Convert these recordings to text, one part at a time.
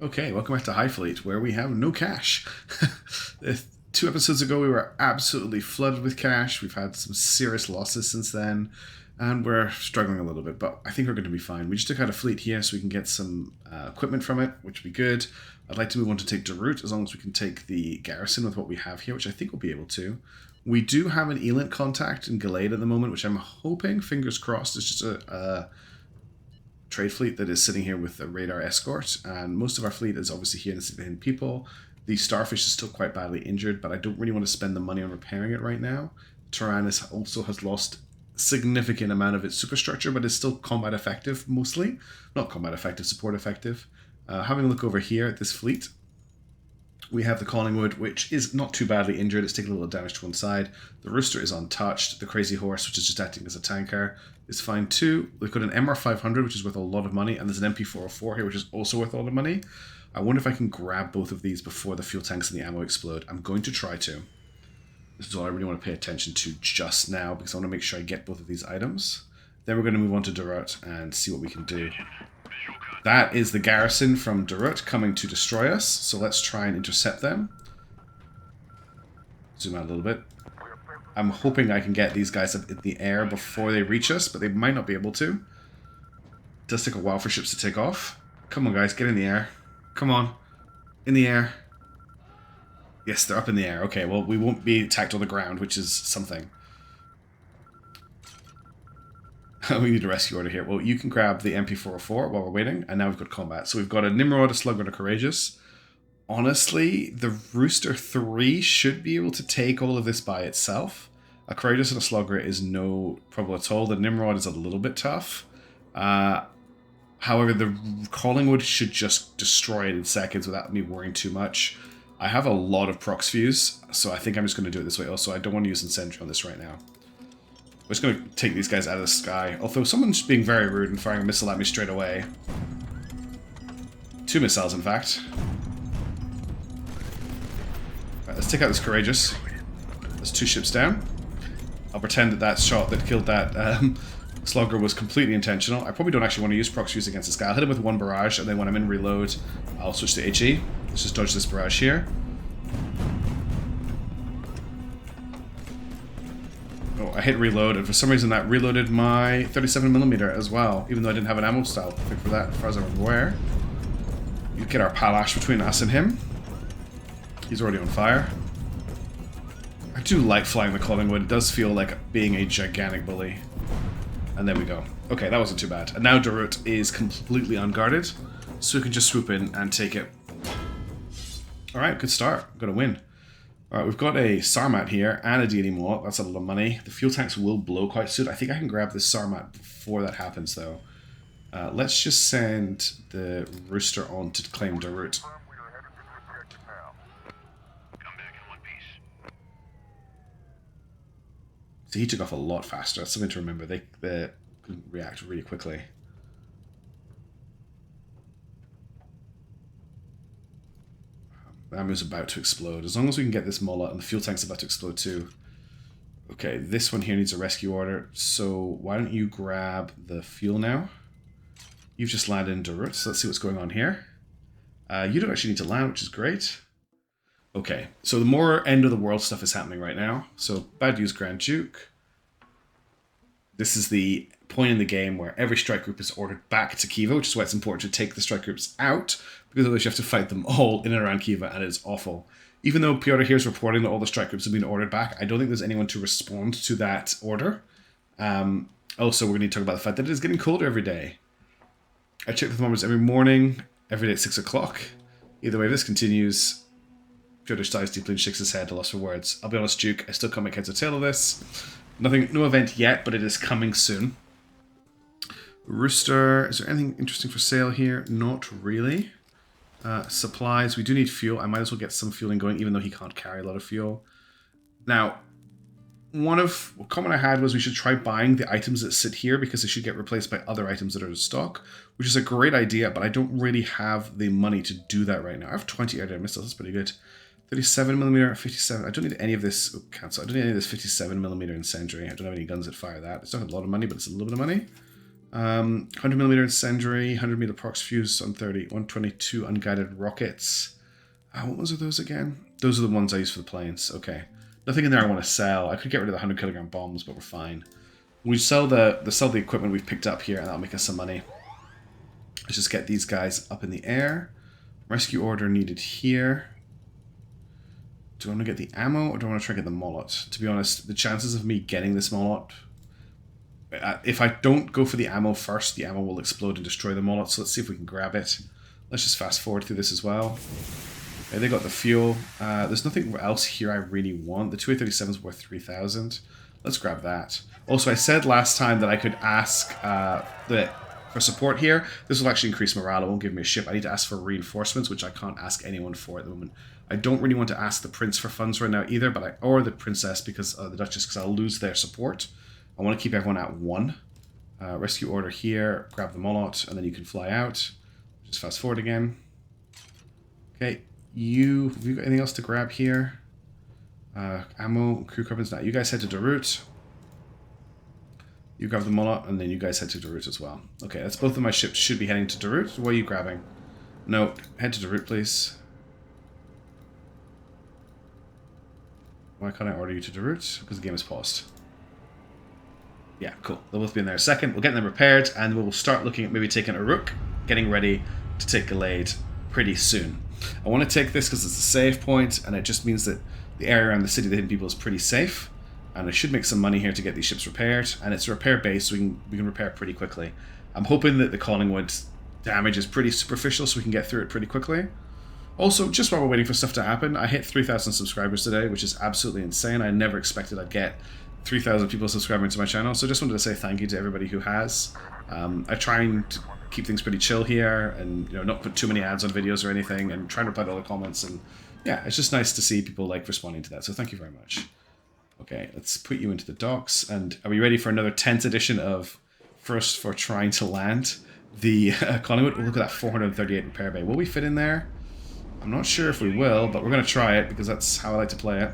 Okay, welcome back to Highfleet, where we have no cash. 2 episodes ago, we were absolutely flooded with cash. We've had some serious losses since then, and we're struggling a little bit, but I think we're going to be fine. We just took out a fleet here so we can get some equipment from it, which would be good. I'd like to move on to take Darut, as long as we can take the Garrison with what we have here, which I think we'll be able to. We do have an Elent contact in Galad at the moment, which I'm hoping, fingers crossed, is just a trade fleet that is sitting here with a radar escort, and most of our fleet is obviously here in people. The Starfish is still quite badly injured, but I don't really want to spend the money on repairing it right now. Tyrannus also has lost a significant amount of its superstructure, but is still combat effective mostly. Not combat effective, support effective. Having a look over here at this fleet, we have the Collingwood, which is not too badly injured. It's taking a little damage to one side. The Rooster is untouched. The Crazy Horse, which is just acting as a tanker, is fine too. We've got an MR500, which is worth a lot of money, and there's an MP404 here, which is also worth a lot of money. I wonder if I can grab both of these before the fuel tanks and the ammo explode. I'm going to try to. This is all I really want to pay attention to just now, because I want to make sure I get both of these items. Then we're going to move on to Darut and see what we can do. That is the Garrison from Darut coming to destroy us, so let's try and intercept them. Zoom out a little bit. I'm hoping I can get these guys up in the air before they reach us, but they might not be able to. It does take a while for ships to take off. Come on, guys, get in the air. Come on. In the air. Yes, they're up in the air. Okay, well, we won't be attacked on the ground, which is something. We need a rescue order here. Well, you can grab the MP404 while we're waiting, and now we've got combat. So we've got a Nimrod, a Slugger, and a Courageous. Honestly, the Rooster 3 should be able to take all of this by itself. A Courageous and a Slugger is no problem at all. The Nimrod is a little bit tough. However, the Collingwood should just destroy it in seconds without me worrying too much. I have a lot of prox fuse, so I think I'm just going to do it this way. Also, I don't want to use Incendiary on this right now. We're just going to take these guys out of the sky. Although someone's being very rude and firing a missile at me straight away. 2 missiles, in fact. Right, let's take out this Courageous. There's 2 ships down. I'll pretend that that shot that killed that Slugger was completely intentional. I probably don't actually want to use prox fuse against this guy. I'll hit him with 1 barrage, and then when I'm in reload, I'll switch to HE. Let's just dodge this barrage here. Oh, I hit reload, and for some reason that reloaded my 37mm as well, even though I didn't have an ammo style pick for that, as far as I'm aware. You get our Palash between us and him. He's already on fire. I do like flying the Collingwood. It does feel like being a gigantic bully. And there we go. Okay, that wasn't too bad. And now Darut is completely unguarded, so we can just swoop in and take it. Alright, good start. I'm gonna win. Alright, we've got a Sarmat here and a deity Mort. That's a lot of money. The fuel tanks will blow quite soon. I think I can grab this Sarmat before that happens, though. Let's just send the Rooster on to claim Darut. So he took off a lot faster. That's something to remember. They couldn't react really quickly. The ammo's about to explode. As long as we can get this Mullah, and the fuel tank's about to explode too. Okay, this one here needs a rescue order. So why don't you grab the fuel now? You've just landed in Darut, so let's see what's going on here. You don't actually need to land, which is great. Okay, so the more end of the world stuff is happening right now. So bad news, Grand Duke. This is the point in the game where every strike group is ordered back to Kiva, which is why it's important to take the strike groups out, because otherwise you have to fight them all in and around Kiva, and it's awful. Even though Piotr here is reporting that all the strike groups have been ordered back, I don't think there's anyone to respond to that order. Also, we're going to talk about the fact that it is getting colder every day. I check the thermometers every morning, every day at 6 o'clock. Either way, if this continues, Piotr dies deeply and shakes his head, lost for words. I'll be honest, Duke, I still can't make heads or tail of this. No event yet, but it is coming soon. Rooster, is there anything interesting for sale here? Not really. Supplies, we do need fuel. I might as well get some fueling going, even though he can't carry a lot of fuel. Now, one comment I had was we should try buying the items that sit here, because they should get replaced by other items that are in stock, which is a great idea, but I don't really have the money to do that right now. I have 20 air missiles, that's pretty good. 37mm, 57. I don't need any of this. Oh, cancel. I don't need any of this 57mm incendiary. I don't have any guns that fire that. It's not a lot of money, but it's a little bit of money. 100mm incendiary, 100m prox fuse on 30, 122 unguided rockets. What was those again? Those are the ones I use for the planes. Okay. Nothing in there I want to sell. I could get rid of the 100kg bombs, but we're fine. We sell the equipment we've picked up here, and that'll make us some money. Let's just get these guys up in the air. Rescue order needed here. Do I want to get the ammo, or do I want to try to get the molot? To be honest, the chances of me getting this molot... if I don't go for the ammo first, the ammo will explode and destroy the molot, so let's see if we can grab it. Let's just fast forward through this as well. Okay, they got the fuel. There's nothing else here I really want. The 2A37 is worth 3,000. Let's grab that. Also, I said last time that I could ask for support here. This will actually increase morale. It won't give me a ship. I need to ask for reinforcements, which I can't ask anyone for at the moment. I don't really want to ask the prince for funds right now either, but or the princess, because the duchess, because I'll lose their support. I want to keep everyone at 1. Rescue order here. Grab the molot, and then you can fly out. Just fast forward again. Okay, have you got anything else to grab here? Ammo, crew carbons. Now you guys head to Darut. You grab the molot, and then you guys head to Darut as well. Okay, that's both of my ships should be heading to Darut. What are you grabbing? No, head to Darut, please. Why can't I order you to Darut? Because the game is paused. Yeah, cool. They'll both be in there in a second. We'll get them repaired, and we'll start looking at maybe taking Uruk, getting ready to take Galad pretty soon. I want to take this because it's a save point, and it just means that the area around the City of the Hidden People is pretty safe, and I should make some money here to get these ships repaired, and it's a repair base, so we can repair pretty quickly. I'm hoping that the Collingwood damage is pretty superficial, so we can get through it pretty quickly. Also, just while we're waiting for stuff to happen, I hit 3,000 subscribers today, which is absolutely insane. I never expected I'd get 3,000 people subscribing to my channel, so just wanted to say thank you to everybody who has. I try and keep things pretty chill here, and not put too many ads on videos or anything, and try and reply to all the comments, and yeah, it's just nice to see people responding to that, so thank you very much. Okay, let's put you into the docks, and are we ready for another 10th edition of First for trying to land the Collingwood? Oh, look at that 438 repair bay. Will we fit in there? I'm not sure if we will, but we're going to try it because that's how I like to play it.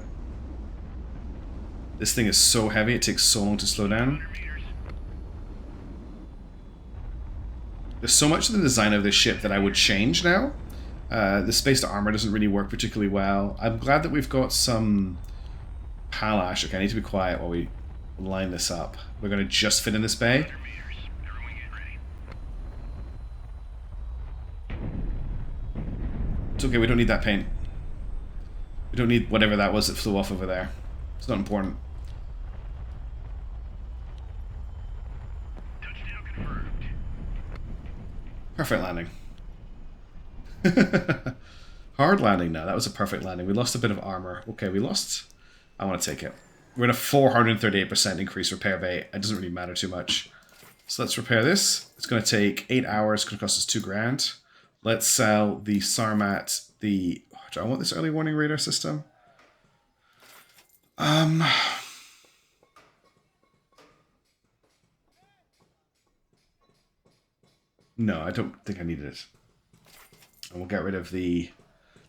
This thing is so heavy, it takes so long to slow down. There's so much of the design of this ship that I would change now. The space to armor doesn't really work particularly well. I'm glad that we've got some Palash. Okay, I need to be quiet while we line this up. We're going to just fit in this bay. It's okay, we don't need that paint. We don't need whatever that was that flew off over there. It's not important. Perfect landing. Hard landing now. That was a perfect landing. We lost a bit of armor. Okay, we lost. I want to take it. We're in a 438% increase repair bay. It doesn't really matter too much. So let's repair this. It's going to take 8 hours. It's going to cost us 2 grand. Let's sell the Sarmat, the... Do I want this early warning radar system? No, I don't think I needed it. And we'll get rid of the...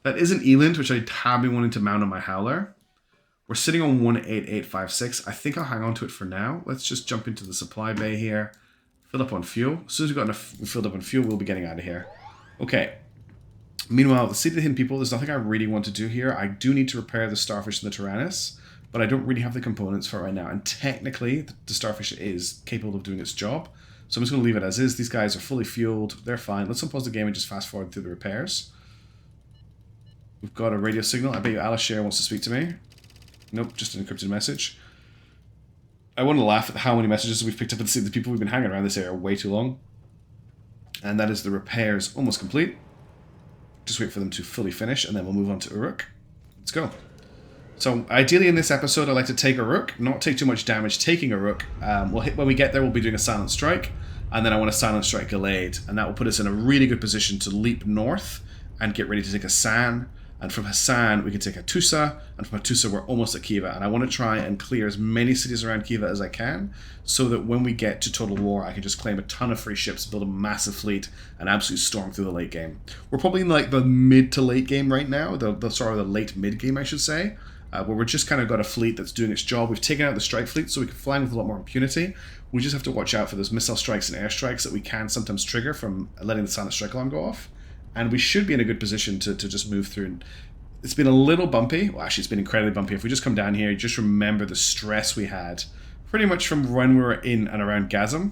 That is an Eland, which I have been wanting to mount on my Howler. We're sitting on 18856. I think I'll hang on to it for now. Let's just jump into the supply bay here. Fill up on fuel. As soon as we've got enough filled up on fuel, we'll be getting out of here. Okay. Meanwhile, the City of the Hidden People, there's nothing I really want to do here. I do need to repair the Starfish and the Tyrannus, but I don't really have the components for it right now. And technically, the Starfish is capable of doing its job. So I'm just going to leave it as is. These guys are fully fueled. They're fine. Let's unpause the game and just fast forward through the repairs. We've got a radio signal. I bet you Alishare wants to speak to me. Nope, just an encrypted message. I want to laugh at how many messages we've picked up and see the people we've been hanging around this area way too long. And that is the repairs almost complete. Just wait for them to fully finish, and then we'll move on to Uruk. Let's go. So, ideally in this episode, I'd like to take Uruk, not take too much damage taking Uruk. When we get there, we'll be doing a silent strike, and then I want to silent strike Galad, and that will put us in a really good position to leap north and get ready to take Hassan. And from Hassan, we can take Hattusa, and from Hattusa, we're almost at Khiva. And I want to try and clear as many cities around Khiva as I can, so that when we get to Total War, I can just claim a ton of free ships, build a massive fleet, and absolutely storm through the late game. We're probably in the mid to late game right now, the late mid game, I should say. where we're just kind of got a fleet that's doing its job. We've taken out the strike fleet, so we can fly in with a lot more impunity. We just have to watch out for those missile strikes and airstrikes that we can sometimes trigger from letting the silent strike alarm go off. And we should be in a good position to just move through. It's been a little bumpy. Well, actually, it's been incredibly bumpy. If we just come down here, just remember the stress we had pretty much from when we were in and around Gazem.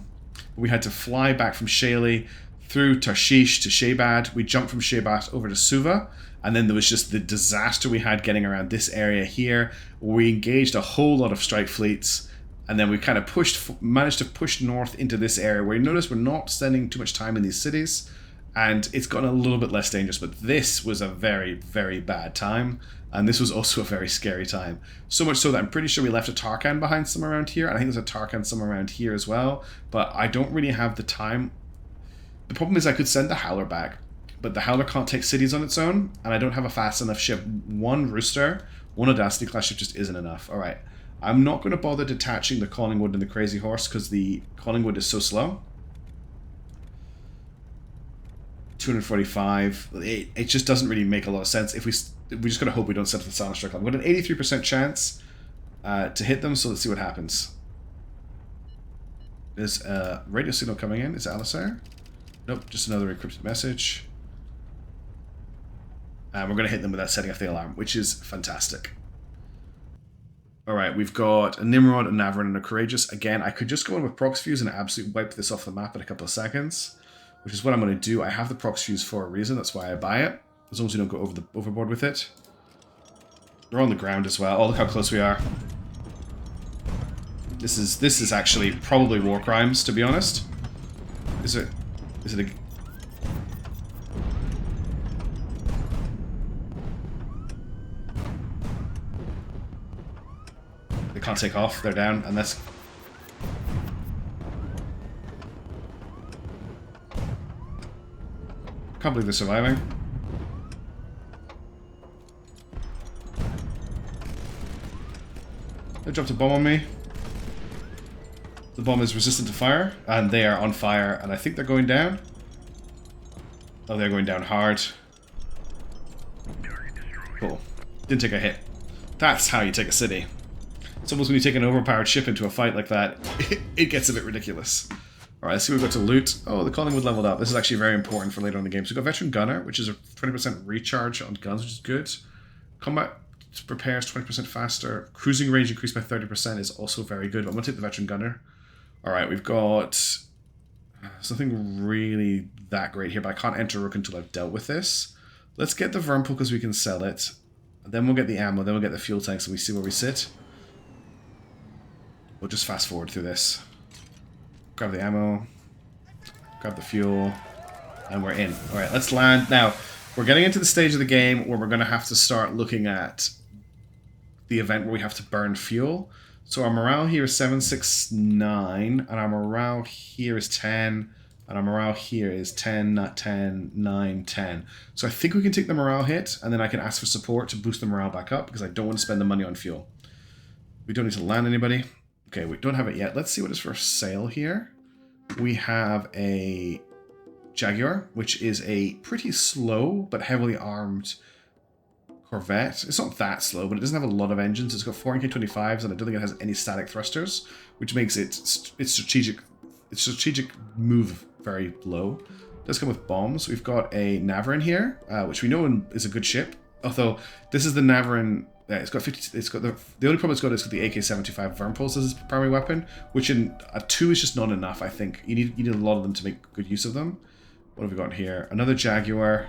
We had to fly back from Shaley through Tarshish to Shebad. We jumped from Shebad over to Suva. And then there was just the disaster we had getting around this area here. We engaged a whole lot of strike fleets. And then we kind of managed to push north into this area where you notice we're not spending too much time in these cities. And it's gotten a little bit less dangerous, but this was a very, very bad time. And this was also a very scary time. So much so that I'm pretty sure we left a Tarkhan behind somewhere around here. And I think there's a Tarkhan somewhere around here as well. But I don't really have the time. The problem is I could send the Howler back, but the Howler can't take cities on its own. And I don't have a fast enough ship. One Rooster, one Audacity class ship just isn't enough. All right. I'm not going to bother detaching the Collingwood and the Crazy Horse because the Collingwood is so slow. 245. It just doesn't really make a lot of sense. If we just gotta hope we don't set up the silent strike. I've got an 83% chance to hit them, so let's see what happens. There's a radio signal coming in. Is it Alisar? Nope, just another encrypted message. And we're gonna hit them without setting off the alarm, which is fantastic. Alright, we've got a Nimrod, a Navarin, and a Courageous. Again, I could just go in with Prox Fuse and absolutely wipe this off the map in a couple of seconds. Which is what I'm going to do. I have the Prox Fuse for a reason. That's why I buy it. As long as we don't go overboard with it. They're on the ground as well. Oh, look how close we are. This is actually probably war crimes, to be honest. Is it a... They can't take off. They're down. And that's... Can't believe they're surviving. They dropped a bomb on me. The bomb is resistant to fire, and they are on fire, and I think they're going down. Oh, they're going down hard. Cool. Didn't take a hit. That's how you take a city. It's almost when you take an overpowered ship into a fight like that, it gets a bit ridiculous. Alright, let's see what we've got to loot. Oh, the Collingwood leveled up. This is actually very important for later on in the game. So we've got Veteran Gunner, which is a 20% recharge on guns, which is good. Combat repairs 20% faster. Cruising range increased by 30% is also very good. But I'm going to take the Veteran Gunner. Alright, we've got something really that great here, but I can't enter Rook until I've dealt with this. Let's get the Vermpool because we can sell it. Then we'll get the ammo, then we'll get the fuel tanks, and we see where we sit. We'll just fast forward through this. Grab the ammo, grab the fuel, and we're in. Alright, let's land. Now, we're getting into the stage of the game where we're going to have to start looking at the event where we have to burn fuel. So our morale here is 769, and our morale here is 10, and our morale here is 10, not 10, 9, 10. So I think we can take the morale hit, and then I can ask for support to boost the morale back up, because I don't want to spend the money on fuel. We don't need to land anybody. Okay, we don't have it yet. Let's see what is for sale here. We have a Jaguar, which is a pretty slow but heavily armed Corvette. It's not that slow, but it doesn't have a lot of engines. It's got 4 MK25s, and I don't think it has any static thrusters, which makes its strategic move very low. It does come with bombs. We've got a Navarin here, which we know is a good ship. Although this is the Navarin. Yeah, it's got 50. It's got the only problem it's got is the AK-75 Vermpulse as its primary weapon, which in a 2 is just not enough. I think you need a lot of them to make good use of them. What have we got here? Another Jaguar,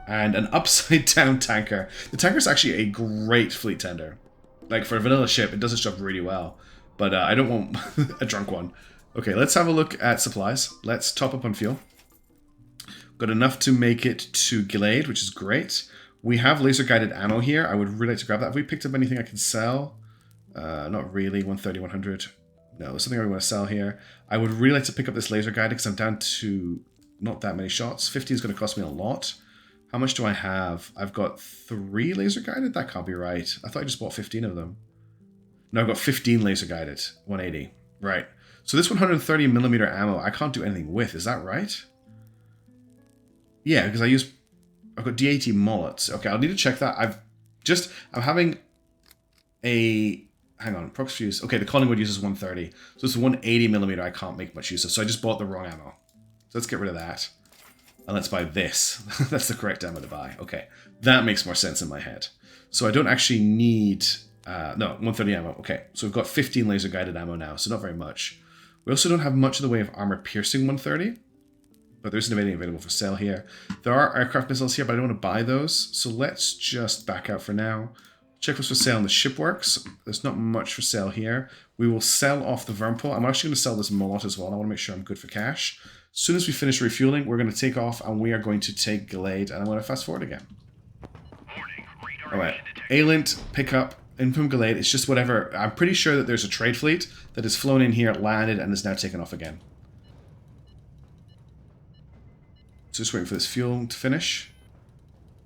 and an upside down tanker. The tanker is actually a great fleet tender. Like for a vanilla ship, it does its job really well. But I don't want a drunk one. Okay, let's have a look at supplies. Let's top up on fuel. Got enough to make it to Galad, which is great. We have laser-guided ammo here. I would really like to grab that. Have we picked up anything I can sell? Not really. 130, 100. No, there's something I want to sell here. I would really like to pick up this laser-guided because I'm down to not that many shots. 50 is going to cost me a lot. How much do I have? I've got 3 laser-guided? That can't be right. I thought I just bought 15 of them. No, I've got 15 laser-guided. 180. Right. So this 130mm ammo, I can't do anything with. Is that right? Yeah, because I've got D80 mullets. Okay, I'll need to check that. I'm having a... Hang on, prox fuse. Okay, the Collingwood uses 130. So it's 180mm I can't make much use of. So I just bought the wrong ammo. So let's get rid of that. And let's buy this. That's the correct ammo to buy. Okay, that makes more sense in my head. So I don't actually need... no, 130 ammo. Okay, so we've got 15 laser guided ammo now, so not very much. We also don't have much in the way of armor piercing 130. But there isn't anything available for sale here. There are aircraft missiles here, but I don't want to buy those. So let's just back out for now. Check what's for sale in the shipworks. There's not much for sale here. We will sell off the Vermpole. I'm actually going to sell this Mullet as well. I want to make sure I'm good for cash. As soon as we finish refueling, we're going to take off and we are going to take Galad. And I'm going to fast forward again. Alright. Ailint, pick up, in from Galad. It's just whatever. I'm pretty sure that there's a trade fleet that has flown in here, landed, and is now taken off again. So just waiting for this fuel to finish.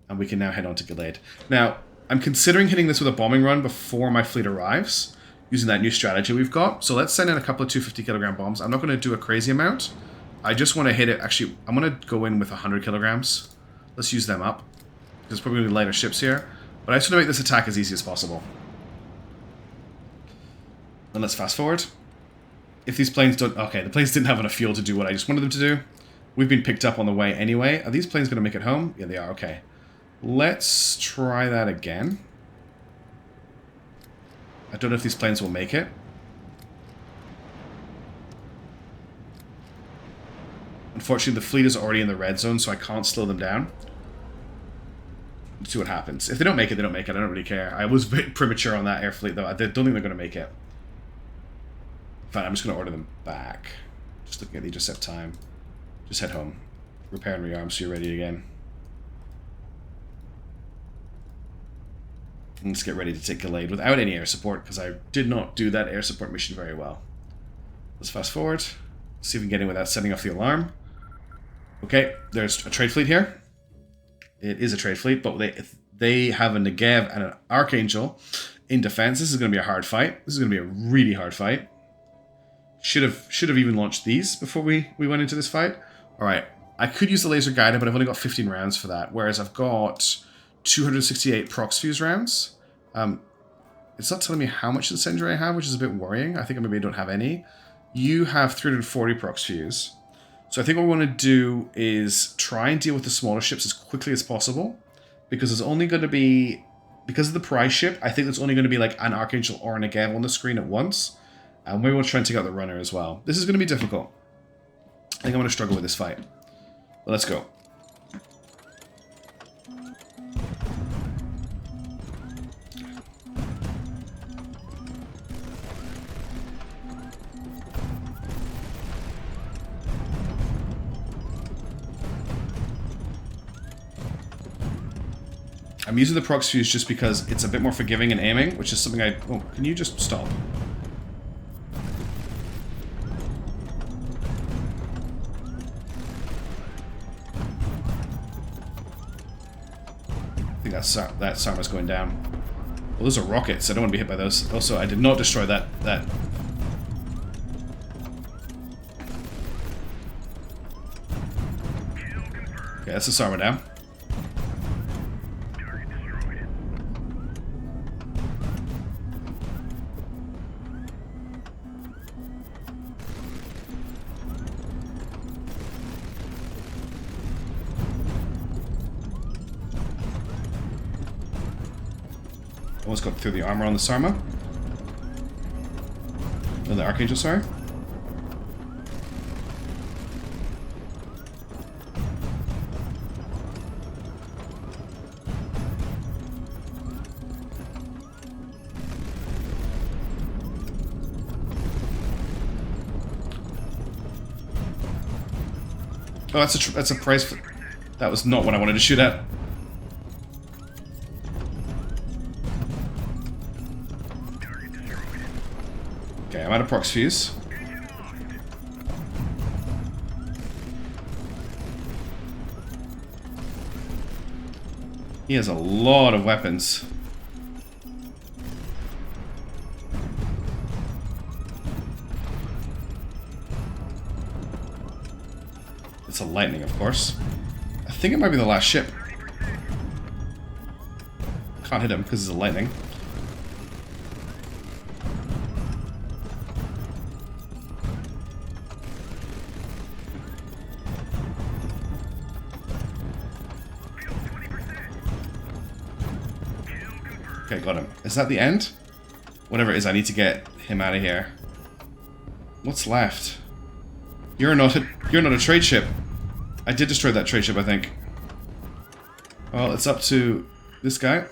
And we can now head on to Galad. Now, I'm considering hitting this with a bombing run before my fleet arrives, using that new strategy we've got. So let's send in a couple of 250kg bombs. I'm not going to do a crazy amount. I just want to hit it. Actually, I'm going to go in with 100kg. Let's use them up. There's probably going to be lighter ships here. But I just want to make this attack as easy as possible. And let's fast forward. If these planes don't... Okay, the planes didn't have enough fuel to do what I just wanted them to do. We've been picked up on the way anyway. Are these planes going to make it home? Yeah, they are. Okay. Let's try that again. I don't know if these planes will make it. Unfortunately, the fleet is already in the red zone, so I can't slow them down. Let's see what happens. If they don't make it, they don't make it. I don't really care. I was a bit premature on that air fleet, though. I don't think they're going to make it. Fine, I'm just going to order them back. Just looking at the intercept time. Just head home. Repair and rearm so you're ready again. And let's get ready to take Galad without any air support, because I did not do that air support mission very well. Let's fast forward. See if we can get in without setting off the alarm. Okay, there's a trade fleet here. It is a trade fleet, but they have a Negev and an Archangel in defense. This is going to be a hard fight. This is going to be a really hard fight. Should have even launched these before we went into this fight. Alright, I could use the laser guided, but I've only got 15 rounds for that, whereas I've got 268 prox fuse rounds. It's not telling me how much incendiary I have, which is a bit worrying. I think maybe I don't have any. You have 340 prox fuse. So I think what we want to do is try and deal with the smaller ships as quickly as possible, because there's only going to be, because of the prize ship, I think there's only going to be like an Archangel or a Negev on the screen at once. And we want to try and take out the runner as well. This is going to be difficult. I think I'm going to struggle with this fight. But let's go. I'm using the prox fuse just because it's a bit more forgiving in aiming, which is something I... Oh, can you just stop? I think that Sarma's going down. Well, those are rockets. I don't want to be hit by those. Also, I did not destroy that. Okay, that's the Sarma down. Almost got through the armor on the Sarma. Oh, the Archangel, sorry. Oh, that's a prize for... That was not what I wanted to shoot at. Okay, I'm out of prox fuse. He has a lot of weapons. It's a lightning, of course. I think it might be the last ship. Can't hit him because it's a lightning. Okay, got him. Is that the end? Whatever it is, I need to get him out of here. What's left? You're not a trade ship. I did destroy that trade ship, I think. Well, it's up to this guy.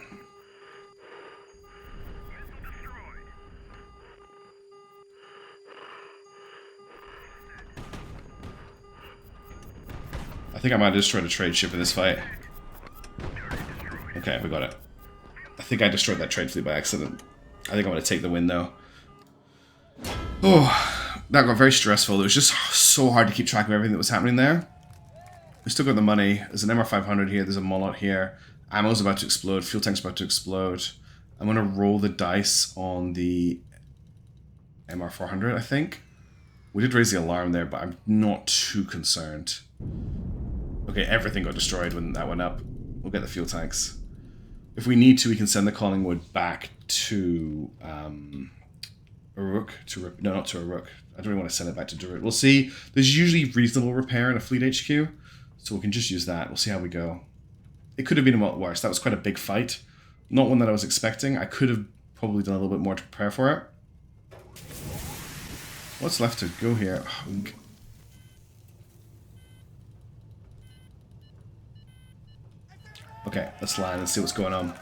I think I might have destroyed a trade ship in this fight. Okay, we got it. I think I destroyed that trade fleet by accident. I think I'm going to take the win, though. Oh, that got very stressful. It was just so hard to keep track of everything that was happening there. We still got the money. There's an MR500 here. There's a Molot here. Ammo's about to explode. Fuel tank's about to explode. I'm going to roll the dice on the MR400, I think. We did raise the alarm there, but I'm not too concerned. Okay, everything got destroyed when that went up. We'll get the fuel tanks. If we need to, we can send the Collingwood back to Uruk. No, not to Uruk. I don't really want to send it back to Darut. We'll see. There's usually reasonable repair in a fleet HQ, so we can just use that. We'll see how we go. It could have been a lot worse. That was quite a big fight. Not one that I was expecting. I could have probably done a little bit more to prepare for it. What's left to go here? Okay, let's land and see what's going on.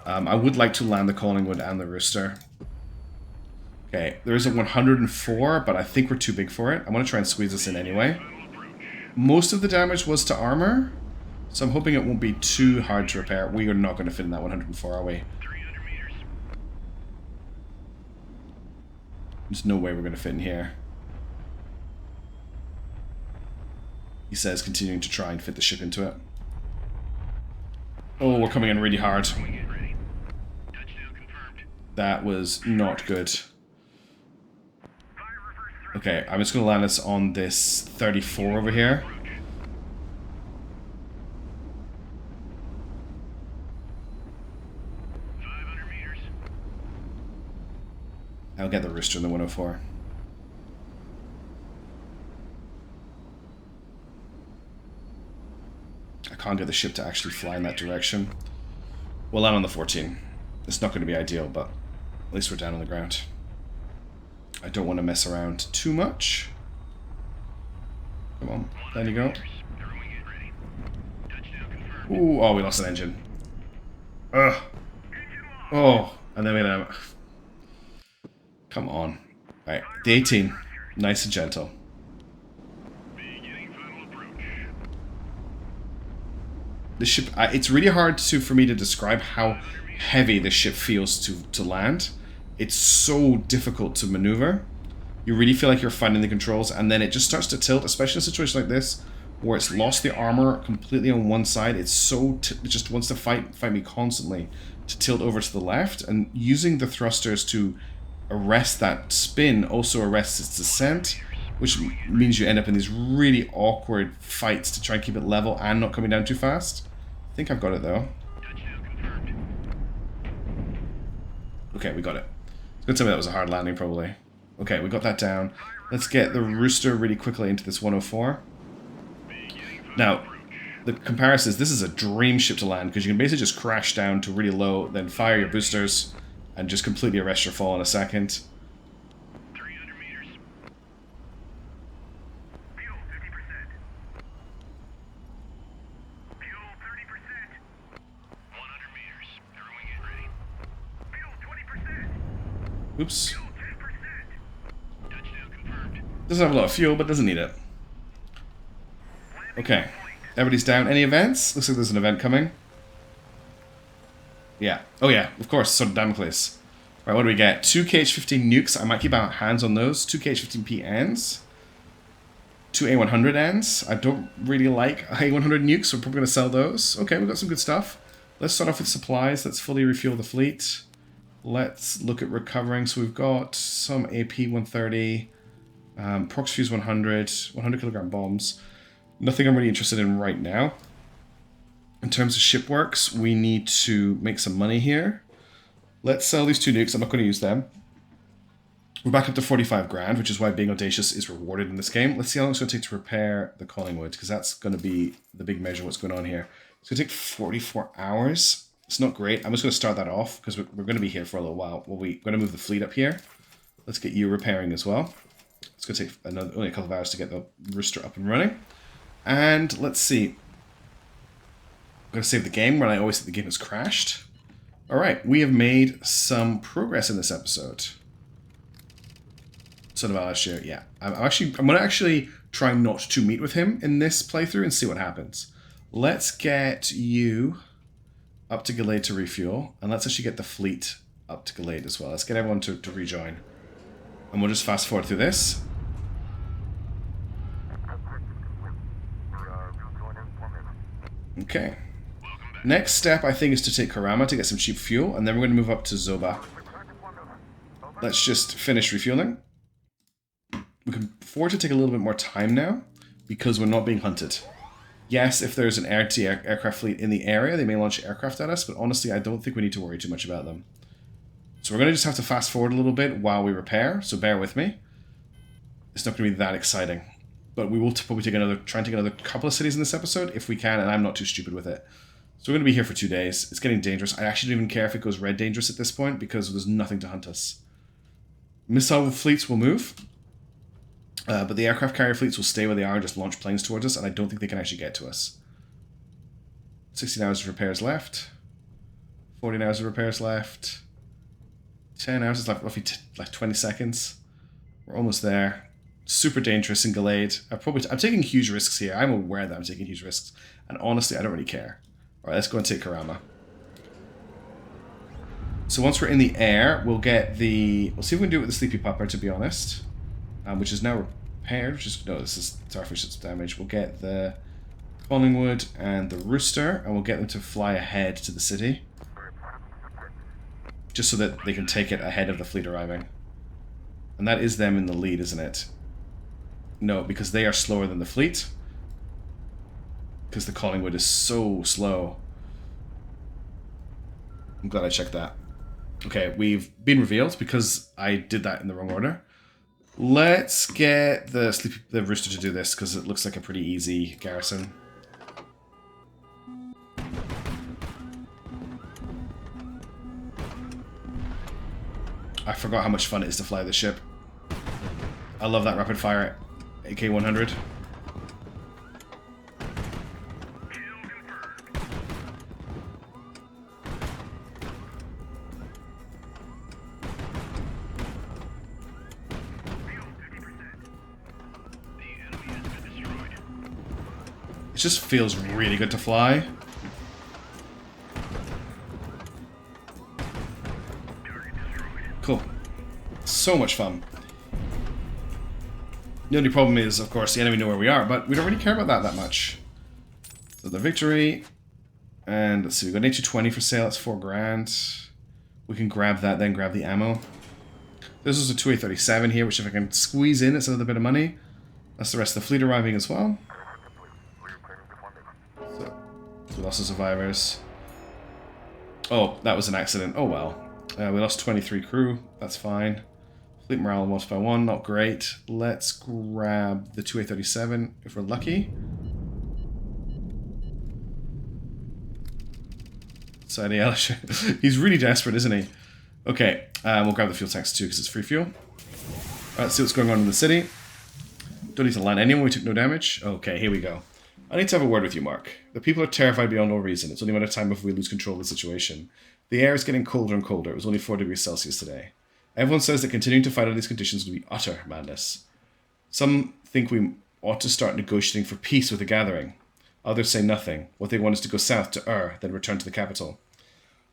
I would like to land the Collingwood and the Rooster. Okay, there is a 104, but I think we're too big for it. I want to try and squeeze this in anyway. Most of the damage was to armor, so I'm hoping it won't be too hard to repair. We are not going to fit in that 104, are we? There's no way we're going to fit in here. He says, continuing to try and fit the ship into it. Oh, we're coming in really hard. That was not good. Okay, I'm just going to land us on this 34 over here. I'll get the Rooster in the 104. I can't get the ship to actually fly in that direction. We'll land on the 14. It's not going to be ideal, but at least we're down on the ground. I don't want to mess around too much. Come on, there you go. Ooh, oh, we lost an engine. Ugh. Oh, and then we had a... Come on. Alright, the 18. Nice and gentle. This ship, it's really hard for me to describe how heavy this ship feels to land. It's so difficult to maneuver. You really feel like you're finding the controls, and then it just starts to tilt, especially in a situation like this, where it's lost the armor completely on one side. It's so it just wants to fight me constantly to tilt over to the left, and using the thrusters to arrest that spin also arrests its descent, which means you end up in these really awkward fights to try and keep it level and not coming down too fast. I think I've got it though. Okay, we got it. It's good to tell me that was a hard landing probably. Okay, we got that down. Let's get the Rooster really quickly into this 104. Now, the comparison is this is a dream ship to land because you can basically just crash down to really low, then fire your boosters, and just completely arrest your fall in a second. 300 meters. Fuel 50%. Fuel 30%. 100 meters. Throwing it ready. Fuel 20%. Oops. Fuel 10%. Touchdown confirmed. Doesn't have a lot of fuel, but doesn't need it. Okay. Everybody's down. Any events? Looks like there's an event coming. Yeah. Oh yeah, of course, Sword of Damocles. Right, what do we get? 2 KH-15 nukes. I might keep our hands on those. 2 KH-15P ends. 2 A100 ends. I don't really like A100 nukes, so we're probably going to sell those. Okay, we've got some good stuff. Let's start off with supplies. Let's fully refuel the fleet. Let's look at recovering. So we've got some AP-130, Prox Fuse 100, 100 kilogram bombs. Nothing I'm really interested in right now. In terms of shipworks, we need to make some money here. Let's sell these 2 nukes. I'm not going to use them. We're back up to 45 grand, which is why being audacious is rewarded in this game. Let's see how long it's going to take to repair the Collingwood, because that's going to be the big measure of what's going on here. It's going to take 44 hours. It's not great. I'm just going to start that off because we're going to be here for a little while. Well, we're going to move the fleet up here. Let's get you repairing as well. It's going to take only a couple of hours to get the rooster up and running. And let's see. I'm going to save the game when I always think the game has crashed. Alright, we have made some progress in this episode. Son of Alashir, yeah. I'm going to actually try not to meet with him in this playthrough and see what happens. Let's get you up to Galad to refuel, and let's actually get the fleet up to Galad as well. Let's get everyone to rejoin. And we'll just fast forward through this. Okay. Next step, I think, is to take Karama to get some cheap fuel, and then we're going to move up to Zoba. Let's just finish refueling. We can afford to take a little bit more time now, because we're not being hunted. Yes, if there's an aircraft fleet in the area, they may launch aircraft at us, but honestly, I don't think we need to worry too much about them. So we're going to just have to fast forward a little bit while we repair, so bear with me. It's not going to be that exciting. But we will probably try and take another couple of cities in this episode, if we can, and I'm not too stupid with it. So we're going to be here for 2 days. It's getting dangerous. I actually don't even care if it goes red dangerous at this point, because there's nothing to hunt us. Missile fleets will move. But the aircraft carrier fleets will stay where they are and just launch planes towards us, and I don't think they can actually get to us. 16 hours of repairs left. 14 hours of repairs left. 10 hours is left, roughly like 20 seconds. We're almost there. Super dangerous in Galad. I'm taking huge risks here. I'm aware that I'm taking huge risks. And honestly, I don't really care. Alright, let's go and take Karama. So once we're in the air, we'll get the... We'll see if we can do it with the Sleepy Pupper, to be honest. Which is now repaired. No, this is Starfish damage. We'll get the Collingwood and the Rooster, and we'll get them to fly ahead to the city. Just so that they can take it ahead of the fleet arriving. And that is them in the lead, isn't it? No, because they are slower than the fleet. Because the Collingwood is so slow. I'm glad I checked that. Okay, we've been revealed because I did that in the wrong order. Let's get the Rooster to do this because it looks like a pretty easy garrison. I forgot how much fun it is to fly this ship. I love that rapid fire AK-100. It just feels really good to fly. Cool. So much fun. The only problem is, of course, the enemy know where we are, but we don't really care about that much. So the victory. And let's see, we've got an A220 for sale, it's 4 grand. We can grab that, then grab the ammo. This is a 2A37 here, which if I can squeeze in, it's another bit of money. That's the rest of the fleet arriving as well. So, we lost the survivors. Oh, that was an accident. Oh well. We lost 23 crew. That's fine. Fleet morale lost by 1. Not great. Let's grab the 2A37 if we're lucky. Sadie Elisha. He's really desperate, isn't he? Okay, we'll grab the fuel tanks too because it's free fuel. Alright, let's see what's going on in the city. Don't need to land anyone. We took no damage. Okay, here we go. I need to have a word with you, Mark. The people are terrified beyond all reason. It's only a matter of time before we lose control of the situation. The air is getting colder and colder. It was only 4 degrees Celsius today. Everyone says that continuing to fight under these conditions would be utter madness. Some think we ought to start negotiating for peace with the gathering. Others say nothing. What they want is to go south to Ur, then return to the capital.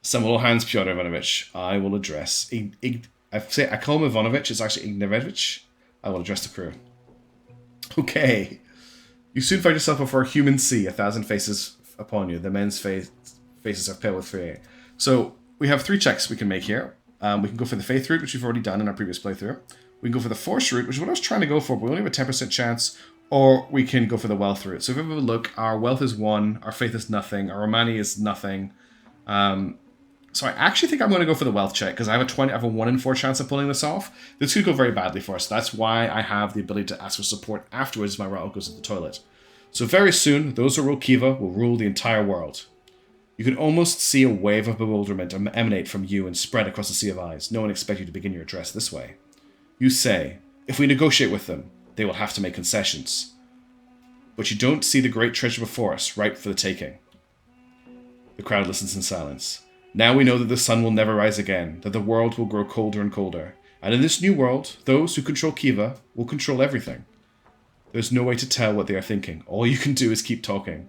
Some all hands, Pyotr Ivanovich. I will address... I call him Ivanovich. It's actually Ignatovich. I will address the crew. Okay. You soon find yourself before a human sea, 1,000 faces upon you. The men's faces are pale with fear. So, we have 3 checks we can make here. We can go for the faith route, which we've already done in our previous playthrough. We can go for the force route, which is what I was trying to go for, but we only have a 10% chance. Or we can go for the wealth route. So if we have a look, our wealth is 1, our faith is nothing, our Romani is nothing. So I actually think I'm going to go for the wealth check, because I have a 1 in 4 chance of pulling this off. This could go very badly for us. That's why I have the ability to ask for support afterwards if my route goes to the toilet. So very soon, those who rule Kiva will rule the entire world. You can almost see a wave of bewilderment emanate from you and spread across the sea of eyes. No one expects you to begin your address this way. You say, if we negotiate with them, they will have to make concessions. But you don't see the great treasure before us, ripe for the taking. The crowd listens in silence. Now we know that the sun will never rise again, that the world will grow colder and colder. And in this new world, those who control Kiva will control everything. There's no way to tell what they are thinking. All you can do is keep talking.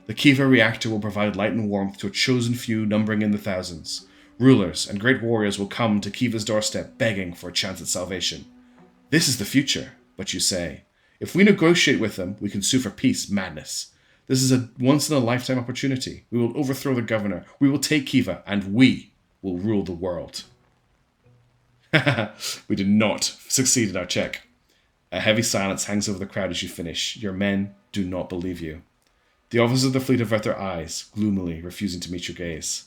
The Kiva reactor will provide light and warmth to a chosen few numbering in the thousands. Rulers and great warriors will come to Kiva's doorstep begging for a chance at salvation. This is the future, but you say. If we negotiate with them, we can sue for peace. Madness. This is a once-in-a-lifetime opportunity. We will overthrow the governor. We will take Kiva, and we will rule the world. We did not succeed in our check. A heavy silence hangs over the crowd as you finish. Your men do not believe you. The officers of the fleet avert their eyes, gloomily refusing to meet your gaze.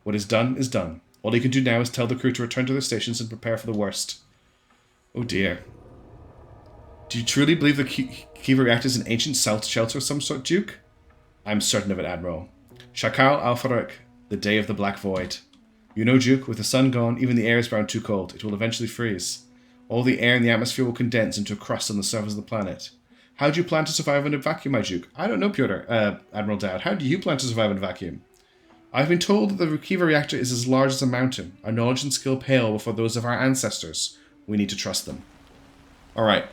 What is done is done. All you can do now is tell the crew to return to their stations and prepare for the worst. Oh dear. Do you truly believe the Kiva reactor is an ancient south shelter of some sort, Duke? I'm certain of it, Admiral. Shakal al-Farak, the day of the Black Void. You know, Duke, with the sun gone, even the air is ground too cold. It will eventually freeze. All the air in the atmosphere will condense into a crust on the surface of the planet. How do you plan to survive in a vacuum, my Duke? I don't know, Admiral Dowd. How do you plan to survive in a vacuum? I've been told that the Kiva reactor is as large as a mountain. Our knowledge and skill pale before those of our ancestors. We need to trust them. Alright.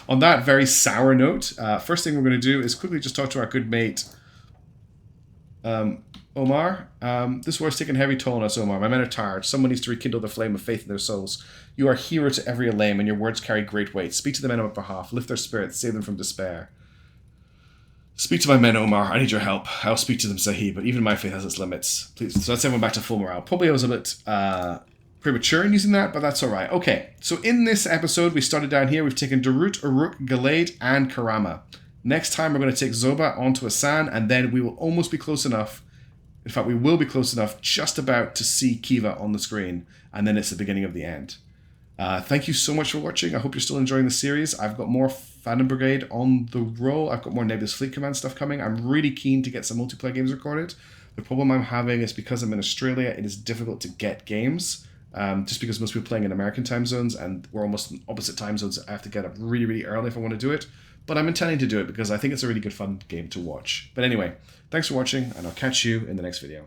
On that very sour note, first thing we're going to do is quickly just talk to our good mate, Omar. This war's taken a heavy toll on us, Omar. My men are tired. Someone needs to rekindle the flame of faith in their souls. You are a hero to every Elaim, and your words carry great weight. Speak to the men on my behalf. Lift their spirits. Save them from despair. Speak to my men, Omar. I need your help. I'll speak to them, Sahib, but even my faith has its limits. Please. So let's everyone back to full morale. Probably I was a bit premature in using that, but that's alright. Okay, so in this episode, we started down here. We've taken Darut, Uruk, Galad, and Karama. Next time, we're going to take Zoba onto Asan, and then we will almost be close enough. In fact, we will be close enough just about to see Kiva on the screen, and then it's the beginning of the end. Thank you so much for watching. I hope you're still enjoying the series. I've got more Phantom Brigade on the roll. I've got more Nebulous Fleet Command stuff coming. I'm really keen to get some multiplayer games recorded. The problem I'm having is because I'm in Australia, it is difficult to get games. Just because most people are playing in American time zones, and we're almost in opposite time zones. I have to get up really, really early if I want to do it. But I'm intending to do it because I think it's a really good fun game to watch. But anyway, thanks for watching, and I'll catch you in the next video.